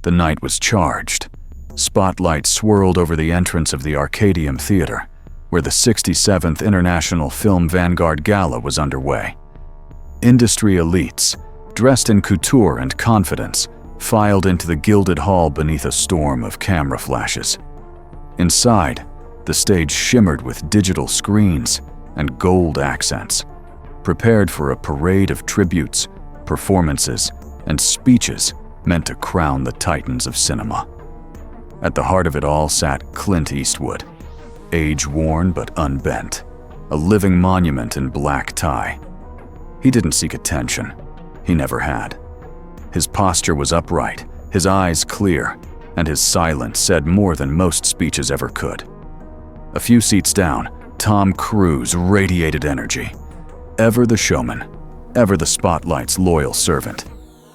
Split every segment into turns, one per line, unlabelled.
The night was charged. Spotlights swirled over the entrance of the Arcadium Theater, where the 67th International Film Vanguard Gala was underway. Industry elites, dressed in couture and confidence, filed into the gilded hall beneath a storm of camera flashes. Inside, the stage shimmered with digital screens and gold accents, prepared for a parade of tributes, performances, and speeches meant to crown the titans of cinema. At the heart of it all sat Clint Eastwood, age-worn but unbent, a living monument in black tie. He didn't seek attention. He never had. His posture was upright, his eyes clear, and his silence said more than most speeches ever could. A few seats down, Tom Cruise radiated energy. Ever the showman, ever the spotlight's loyal servant.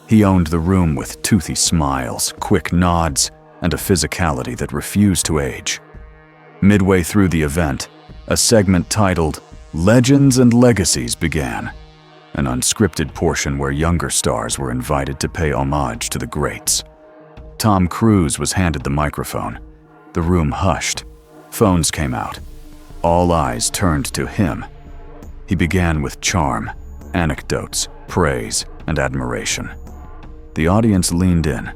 He owned the room with toothy smiles, quick nods, and a physicality that refused to age. Midway through the event, a segment titled Legends and Legacies began, an unscripted portion where younger stars were invited to pay homage to the greats. Tom Cruise was handed the microphone. The room hushed. Phones came out. All eyes turned to him. He began with charm, anecdotes, praise, and admiration. The audience leaned in.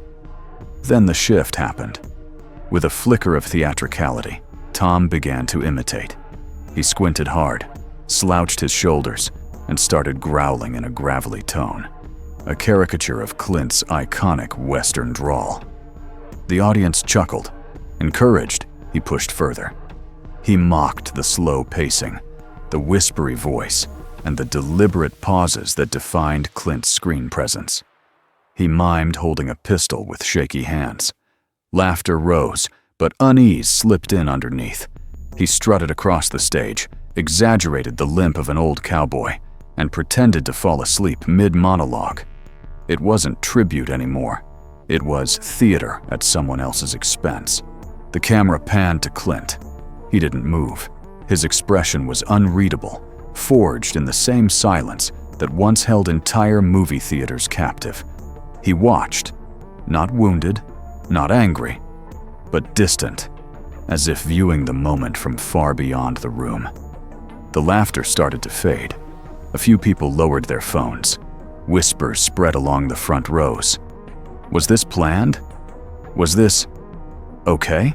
Then the shift happened. With a flicker of theatricality, Tom began to imitate. He squinted hard, slouched his shoulders, and started growling in a gravelly tone, a caricature of Clint's iconic Western drawl. The audience chuckled. Encouraged, he pushed further. He mocked the slow pacing, the whispery voice, and the deliberate pauses that defined Clint's screen presence. He mimed holding a pistol with shaky hands. Laughter rose, but unease slipped in underneath. He strutted across the stage, exaggerated the limp of an old cowboy, and pretended to fall asleep mid-monologue. It wasn't tribute anymore. It was theater at someone else's expense. The camera panned to Clint. He didn't move. His expression was unreadable, forged in the same silence that once held entire movie theaters captive. He watched, not wounded, not angry, but distant, as if viewing the moment from far beyond the room. The laughter started to fade. A few people lowered their phones. Whispers spread along the front rows. Was this planned? Was this okay?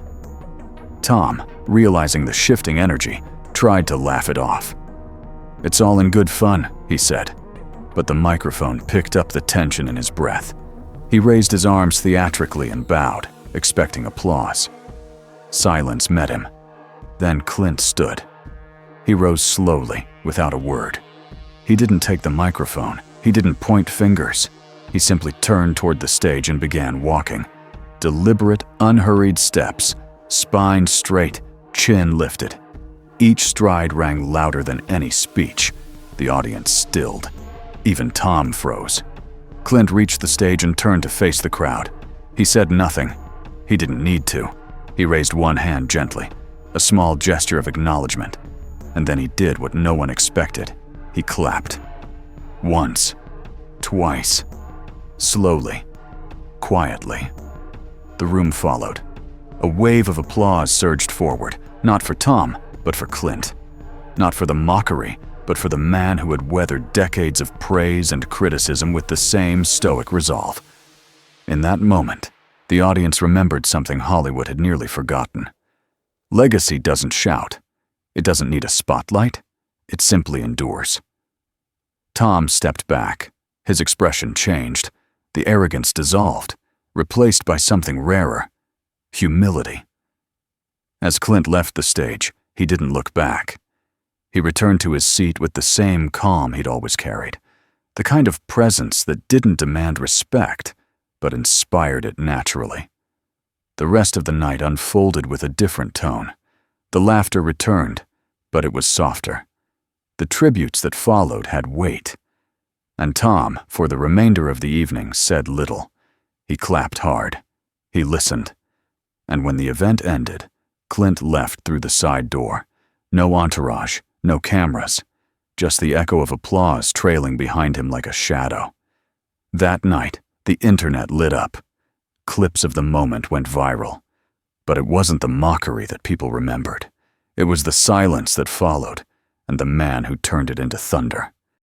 Tom, realizing the shifting energy, tried to laugh it off. "It's all in good fun," he said, but the microphone picked up the tension in his breath. He raised his arms theatrically and bowed, expecting applause. Silence met him. Then Clint stood. He rose slowly, without a word. He didn't take the microphone. He didn't point fingers. He simply turned toward the stage and began walking. Deliberate, unhurried steps, spine straight, chin lifted. Each stride rang louder than any speech. The audience stilled. Even Tom froze. Clint reached the stage and turned to face the crowd. He said nothing. He didn't need to. He raised one hand gently, a small gesture of acknowledgement. And then he did what no one expected. He clapped. Once. Twice. Slowly. Quietly. The room followed. A wave of applause surged forward, not for Tom, but for Clint. Not for the mockery, but for the man who had weathered decades of praise and criticism with the same stoic resolve. In that moment, the audience remembered something Hollywood had nearly forgotten. Legacy doesn't shout. It doesn't need a spotlight. It simply endures. Tom stepped back. His expression changed. The arrogance dissolved, replaced by something rarer: humility. As Clint left the stage, he didn't look back. He returned to his seat with the same calm he'd always carried, the kind of presence that didn't demand respect, but inspired it naturally. The rest of the night unfolded with a different tone. The laughter returned, but it was softer. The tributes that followed had weight. And Tom, for the remainder of the evening, said little. He clapped hard. He listened. And when the event ended, Clint left through the side door. No entourage, no cameras, just the echo of applause trailing behind him like a shadow. That night, the internet lit up. Clips of the moment went viral. But it wasn't the mockery that people remembered. It was the silence that followed, and the man who turned it into thunder.